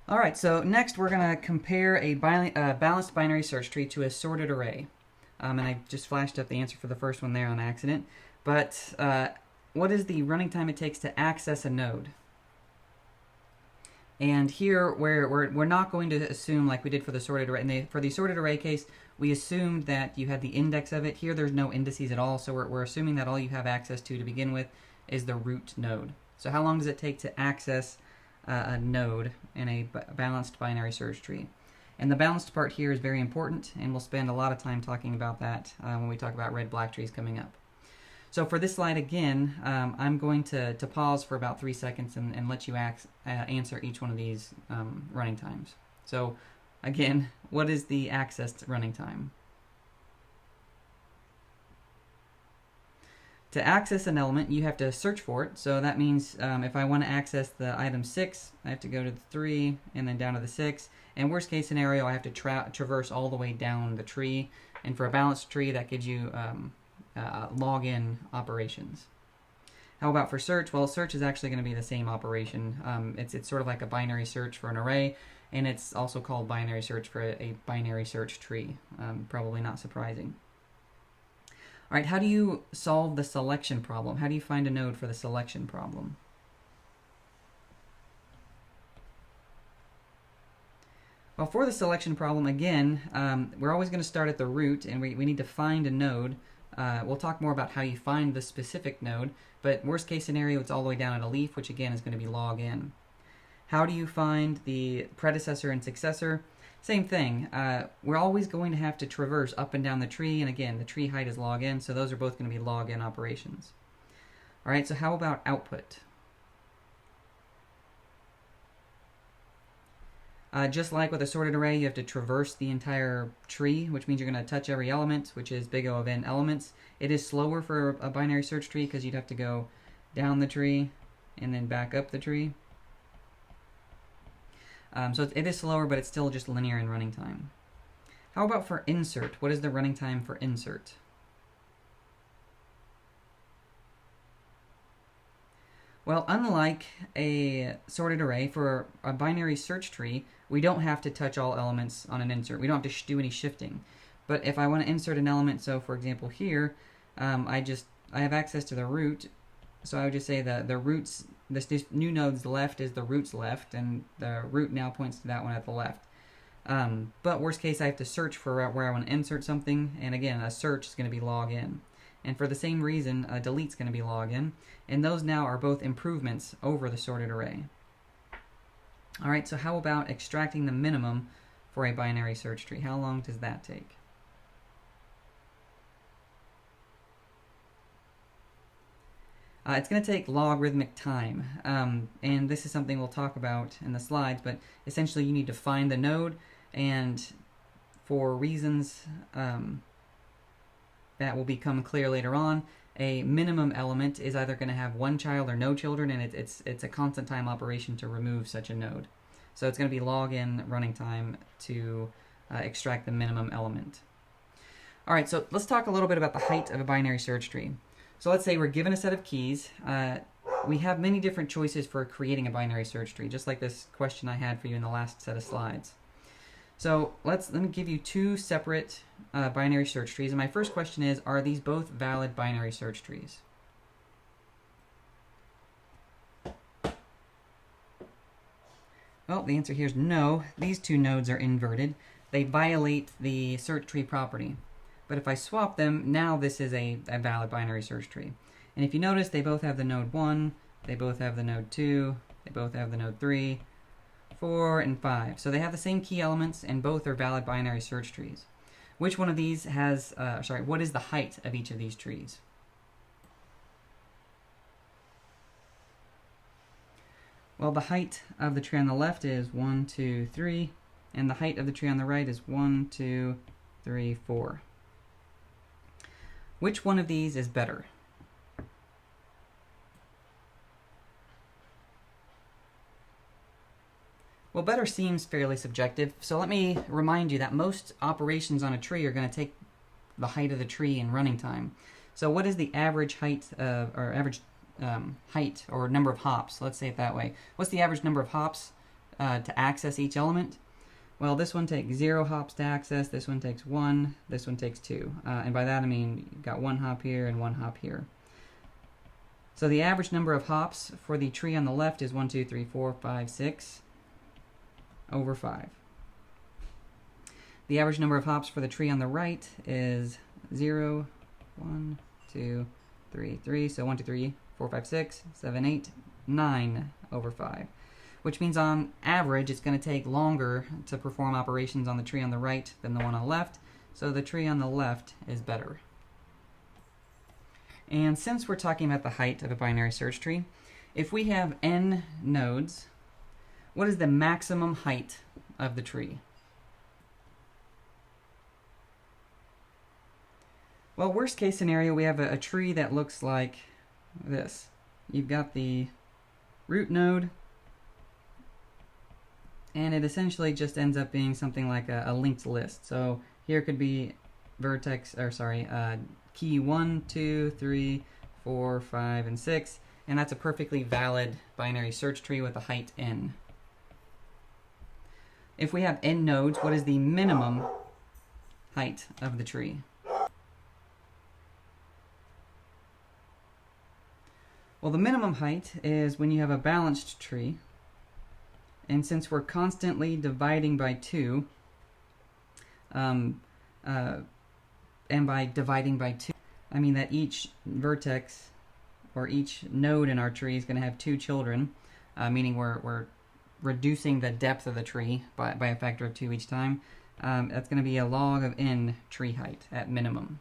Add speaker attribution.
Speaker 1: All right, so next we're going to compare a balanced binary search tree to a sorted array. And I just flashed up the answer for the first one there on accident. But what is the running time it takes to access a node? And here we're not going to assume like we did for the sorted array. For the sorted array case, we assumed that you had the index of it. Here there's no indices at all, so we're assuming that all you have access to begin with is the root node. So how long does it take to access a node in a balanced binary search tree? And the balanced part here is very important, and we'll spend a lot of time talking about that when we talk about red-black trees coming up. So for this slide again, I'm going to pause for about 3 seconds and let you answer each one of these running times. So again, what is the accessed running time? To access an element, you have to search for it. So that means if I want to access the item 6, I have to go to the 3 and then down to the 6. And worst case scenario, I have to traverse all the way down the tree. And for a balanced tree, that gives you login operations. How about for search? Well, search is actually going to be the same operation. It's sort of like a binary search for an array, and it's also called binary search for a binary search tree. Probably not surprising. All right, how do you solve the selection problem? How do you find a node for the selection problem? Well, for the selection problem, again, we're always going to start at the root, and we need to find a node. We'll talk more about how you find the specific node, but worst case scenario, it's all the way down at a leaf, which again is going to be log n. How do you find the predecessor and successor? Same thing. We're always going to have to traverse up and down the tree, and again, the tree height is log n, so those are both going to be log n operations. All right, so how about output? Just like with a sorted array, you have to traverse the entire tree, which means you're going to touch every element, which is big O of n elements. It is slower for a binary search tree because you'd have to go down the tree and then back up the tree. So it is slower, but it's still just linear in running time. How about for insert? What is the running time for insert? Well, unlike a sorted array, for a binary search tree, we don't have to touch all elements on an insert. We don't have to do any shifting. But if I want to insert an element, so for example here, I have access to the root, so I would just say the roots, this new node's left is the root's left, and the root now points to that one at the left. But worst case, I have to search for where I want to insert something, and again, a search is going to be log n. And for the same reason, a delete's going to be log n, and those now are both improvements over the sorted array. All right, so how about extracting the minimum for a binary search tree? How long does that take? It's going to take logarithmic time, and this is something we'll talk about in the slides, but essentially you need to find the node, and for reasons that will become clear later on, a minimum element is either going to have one child or no children, and it's a constant time operation to remove such a node. So it's going to be log n running time to extract the minimum element. All right, so let's talk a little bit about the height of a binary search tree. So let's say we're given a set of keys. We have many different choices for creating a binary search tree, just like this question I had for you in the last set of slides. So let me give you two separate binary search trees. And my first question is, are these both valid binary search trees? Well, the answer here is no. These two nodes are inverted. They violate the search tree property. But if I swap them, now this is a valid binary search tree. And if you notice, they both have the node 1, they both have the node 2, they both have the node 3, 4, and 5. So they have the same key elements, and both are valid binary search trees. Which one of these has, what is the height of each of these trees? Well, the height of the tree on the left is 1, 2, 3, and the height of the tree on the right is 1, 2, 3, 4. Which one of these is better? Well, better seems fairly subjective, so let me remind you that most operations on a tree are going to take the height of the tree in running time. So what is the average height, height or number of hops? Let's say it that way. What's the average number of hops to access each element. Well, this one takes 0 hops to access, this one takes 1, this one takes 2. And by that I mean you've got 1 hop here and 1 hop here. So the average number of hops for the tree on the left is 1, 2, 3, 4, 5, 6 over 5. The average number of hops for the tree on the right is 0, 1, 2, 3, 3. So 1, 2, 3, 4, 5, 6, 7, 8, 9 over 5. Which means on average it's going to take longer to perform operations on the tree on the right than the one on the left. So the tree on the left is better. And since we're talking about the height of a binary search tree, if we have n nodes, what is the maximum height of the tree? Well, worst case scenario, we have a tree that looks like this. You've got the root node, and it essentially just ends up being something like a linked list. So here could be key 1, 2, 3, 4, 5, and 6, and that's a perfectly valid binary search tree with a height n. If we have n nodes, what is the minimum height of the tree? Well, the minimum height is when you have a balanced tree, and since we're constantly dividing by 2, and by dividing by 2, I mean that each vertex or each node in our tree is going to have 2 children, meaning we're reducing the depth of the tree by a factor of 2 each time. That's going to be a log of n tree height at minimum.